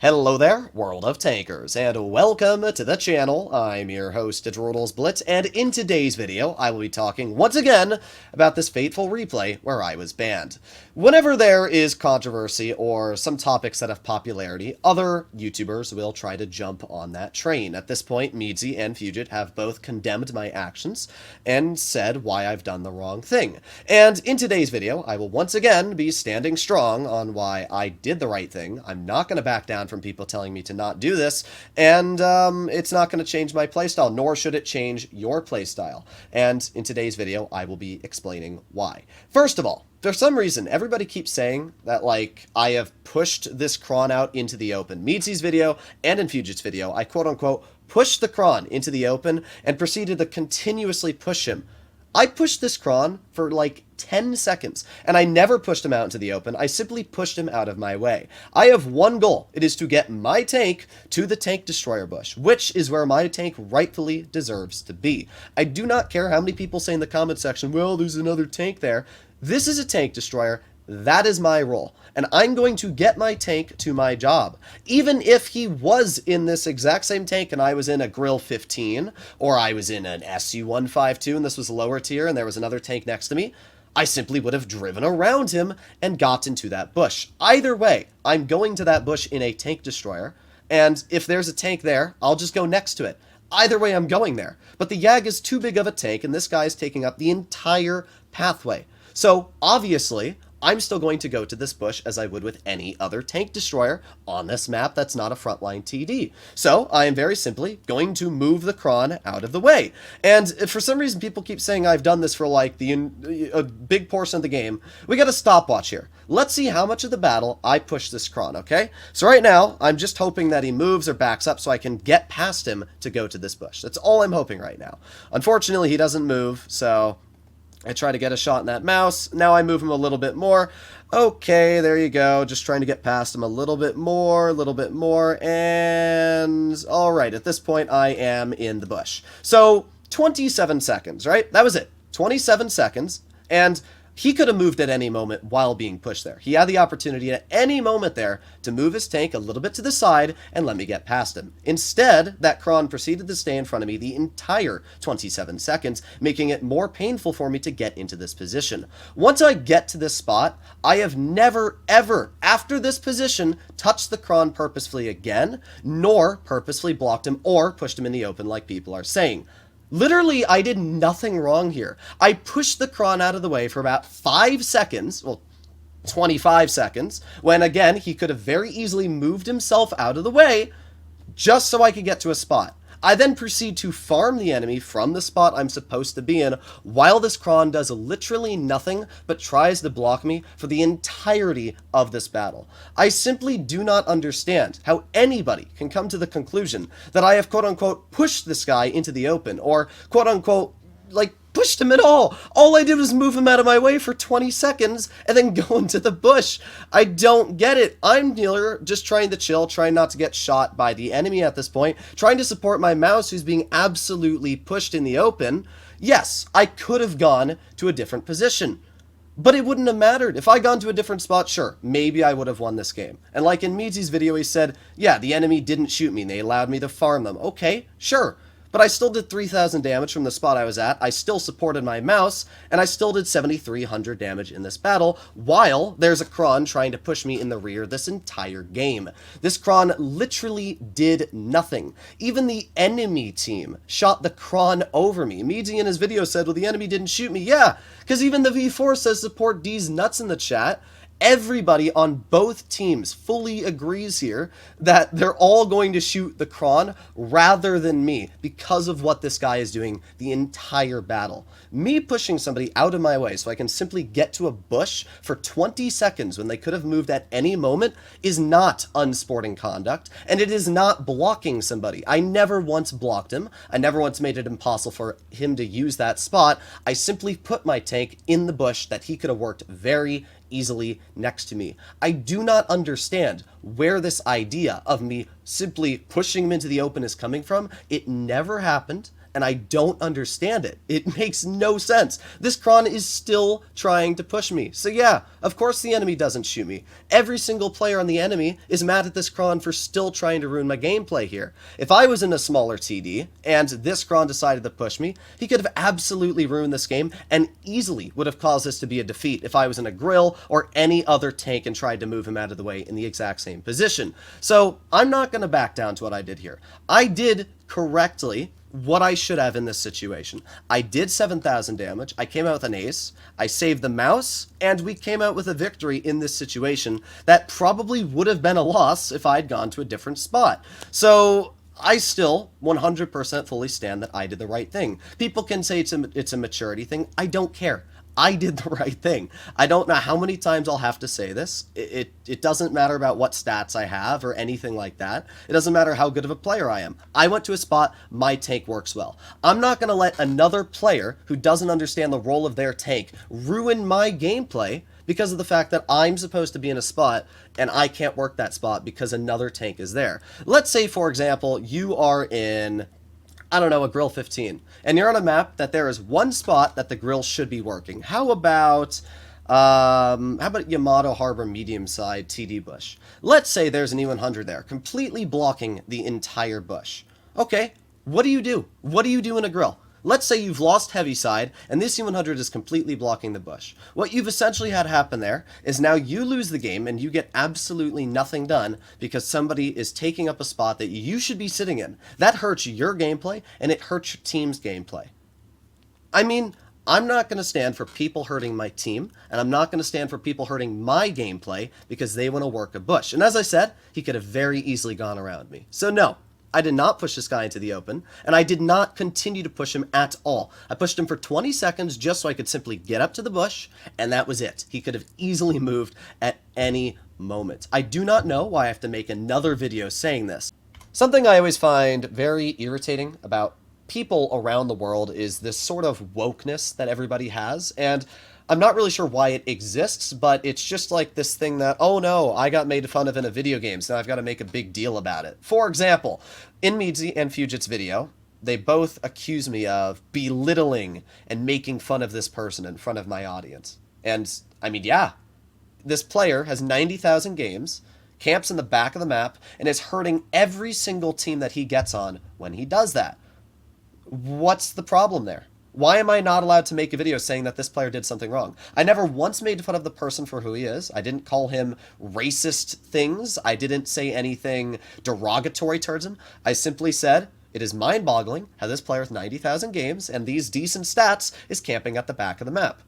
Hello there, world of tankers, and welcome to the channel. I'm your host, Blitz, and in today's video, I will be talking once again about this fateful replay where I was banned. Whenever there is controversy or some topics that have popularity, other YouTubers will try to jump on that train. At this point, Meadsy and Fugit have both condemned my actions and said why I've done the wrong thing. And in today's video, I will once again be standing strong on why I did the right thing. I'm not going to back down from people telling me to not do this, and it's not going to change my playstyle, nor should it change your playstyle. And in today's video, I will be explaining why. First of all, for some reason, everybody keeps saying that, like, I have pushed this Kron out into the open. Meadsy's video and in Fugit's video, I quote-unquote pushed the Kron into the open and proceeded to continuously push him. I pushed this Kron for like 10 seconds, and I never pushed him out into the open. I simply pushed him out of my way. I have one goal. It is to get my tank to the tank destroyer bush, which is where my tank rightfully deserves to be. I do not care how many people say in the comment section, well, there's another tank there. This is a tank destroyer. That is my role, and I'm going to get my tank to my job. Even if he was in this exact same tank and I was in a Grill 15, or I was in an SU-152 and this was lower tier and there was another tank next to me, I simply would have driven around him and got into that bush. Either way, I'm going to that bush in a tank destroyer, and if there's a tank there, I'll just go next to it. Either way, I'm going there. But the Yag is too big of a tank, and this guy's taking up the entire pathway. So, obviously, I'm still going to go to this bush as I would with any other tank destroyer on this map that's not a frontline TD. So, I am very simply going to move the Kron out of the way. And for some reason, people keep saying I've done this for like a big portion of the game. We got a stopwatch here. Let's see how much of the battle I push this Kron, okay? So right now, I'm just hoping that he moves or backs up so I can get past him to go to this bush. That's all I'm hoping right now. Unfortunately, he doesn't move, so I try to get a shot in that mouse. Now I move him a little bit more. Okay, there you go. Just trying to get past him a little bit more, and alright, at this point I am in the bush. So, 27 seconds, right? That was it. 27 seconds, and he could have moved at any moment while being pushed there. He had the opportunity at any moment there to move his tank a little bit to the side and let me get past him. Instead, that Kron proceeded to stay in front of me the entire 27 seconds, making it more painful for me to get into this position. Once I get to this spot, I have never, ever, after this position, touched the Kron purposefully again, nor purposefully blocked him or pushed him in the open like people are saying. Literally, I did nothing wrong here. I pushed the Kron out of the way for about 5 seconds, well, 25 seconds, when again, he could have very easily moved himself out of the way just so I could get to a spot. I then proceed to farm the enemy from the spot I'm supposed to be in, while this Kron does literally nothing but tries to block me for the entirety of this battle. I simply do not understand how anybody can come to the conclusion that I have quote-unquote pushed this guy into the open, or quote-unquote, like, pushed him at all. All I did was move him out of my way for 20 seconds and then go into the bush. I don't get it. I'm just trying to chill, trying not to get shot by the enemy at this point, trying to support my mouse who's being absolutely pushed in the open. Yes, I could have gone to a different position, but it wouldn't have mattered. If I gone to a different spot, sure, maybe I would have won this game. And like in Meadsy's video, he said, yeah, the enemy didn't shoot me and they allowed me to farm them. Okay, sure. But I still did 3,000 damage from the spot I was at, I still supported my mouse, and I still did 7,300 damage in this battle, while there's a Kron trying to push me in the rear this entire game. This Kron literally did nothing. Even the enemy team shot the Kron over me. Meadsy in his video said, well, the enemy didn't shoot me. Yeah, because even the V4 says support D's nuts in the chat. Everybody on both teams fully agrees here that they're all going to shoot the Kron rather than me because of what this guy is doing the entire battle. Me pushing somebody out of my way so I can simply get to a bush for 20 seconds when they could have moved at any moment is not unsporting conduct, and it is not blocking somebody. I never once blocked him. I never once made it impossible for him to use that spot. I simply put my tank in the bush that he could have worked very easily next to me. I do not understand where this idea of me simply pushing him into the open is coming from. It never happened. and I don't understand it. It makes no sense. This Kron is still trying to push me. So yeah, of course the enemy doesn't shoot me. Every single player on the enemy is mad at this Kron for still trying to ruin my gameplay here. If I was in a smaller TD and this Kron decided to push me, he could have absolutely ruined this game and easily would have caused this to be a defeat if I was in a grill or any other tank and tried to move him out of the way in the exact same position. So I'm not going to back down to what I did here. I did correctly what I should have in this situation. I did 7,000 damage, I came out with an ace, I saved the mouse, and we came out with a victory in this situation that probably would have been a loss if I had gone to a different spot. So I still 100% fully stand that I did the right thing. People can say it's a maturity thing. I don't care. I did the right thing. I don't know how many times I'll have to say this. It doesn't matter about what stats I have or anything like that. It doesn't matter how good of a player I am. I went to a spot, my tank works well. I'm not going to let another player who doesn't understand the role of their tank ruin my gameplay because of the fact that I'm supposed to be in a spot and I can't work that spot because another tank is there. Let's say, for example, you are in, I don't know, a grill 15, and you're on a map that there is one spot that the grill should be working. How about Yamato Harbor medium side TD bush? Let's say there's an E100 there, completely blocking the entire bush. Okay, what do you do? What do you do in a grill? Let's say you've lost heavy side, and this E100 is completely blocking the bush. What you've essentially had happen there is now you lose the game, and you get absolutely nothing done because somebody is taking up a spot that you should be sitting in. That hurts your gameplay, and it hurts your team's gameplay. I mean, I'm not going to stand for people hurting my team, and I'm not going to stand for people hurting my gameplay because they want to work a bush. And as I said, he could have very easily gone around me. So no. I did not push this guy into the open, and I did not continue to push him at all. I pushed him for 20 seconds just so I could simply get up to the bush, and that was it. He could have easily moved at any moment. I do not know why I have to make another video saying this. Something I always find very irritating about people around the world is this sort of wokeness that everybody has, and I'm not really sure why it exists, but it's just like this thing that, oh no, I got made fun of in a video game, so I've got to make a big deal about it. For example, in Meadsy and Fugit's video, they both accuse me of belittling and making fun of this person in front of my audience. And, I mean, yeah, this player has 90,000 games, camps in the back of the map, and is hurting every single team that he gets on when he does that. What's the problem there? Why am I not allowed to make a video saying that this player did something wrong? I never once made fun of the person for who he is. I didn't call him racist things. I didn't say anything derogatory towards him. I simply said, it is mind-boggling how this player with 90,000 games and these decent stats is camping at the back of the map.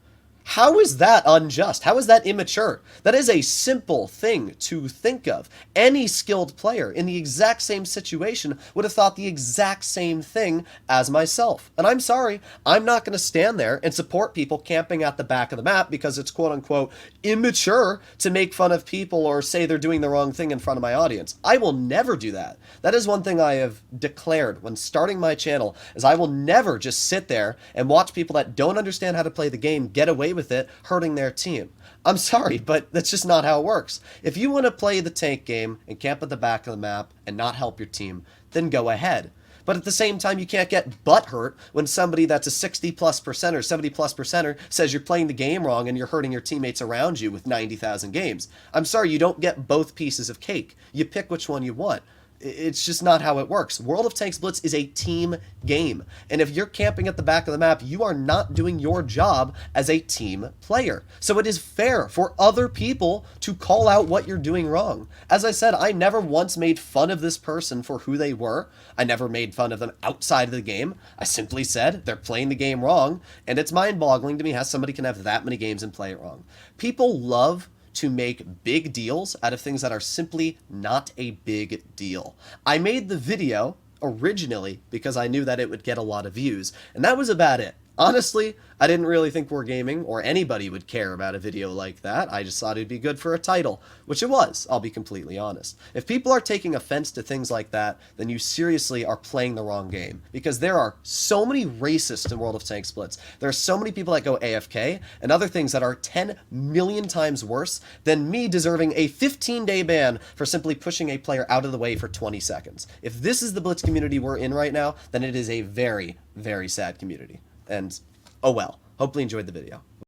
How is that unjust? How is that immature? That is a simple thing to think of. Any skilled player in the exact same situation would have thought the exact same thing as myself. And I'm sorry, I'm not going to stand there and support people camping at the back of the map because it's quote-unquote immature to make fun of people or say they're doing the wrong thing in front of my audience. I will never do that. That is one thing I have declared when starting my channel, is I will never just sit there and watch people that don't understand how to play the game get away with it, hurting their team. I'm sorry, but that's just not how it works. If you want to play the tank game and camp at the back of the map and not help your team, then go ahead. But at the same time, you can't get butthurt when somebody that's a 60+% or 70+% says you're playing the game wrong and you're hurting your teammates around you with 90,000 games. I'm sorry, you don't get both pieces of cake. You pick which one you want. It's just not how it works. World of Tanks Blitz is a team game. And if you're camping at the back of the map, you are not doing your job as a team player. So it is fair for other people to call out what you're doing wrong. As I said, I never once made fun of this person for who they were. I never made fun of them outside of the game. I simply said they're playing the game wrong. And it's mind-boggling to me how somebody can have that many games and play it wrong. People love to make big deals out of things that are simply not a big deal. I made the video originally because I knew that it would get a lot of views, and that was about it. Honestly, I didn't really think Wargaming or anybody would care about a video like that. I just thought it'd be good for a title, which it was, I'll be completely honest. If people are taking offense to things like that, then you seriously are playing the wrong game. Because there are so many racists in World of Tank Splits. There are so many people that go AFK, and other things that are 10 million times worse than me deserving a 15-day ban for simply pushing a player out of the way for 20 seconds. If this is the Blitz community we're in right now, then it is a very, very sad community. And, oh well. Hopefully you enjoyed the video.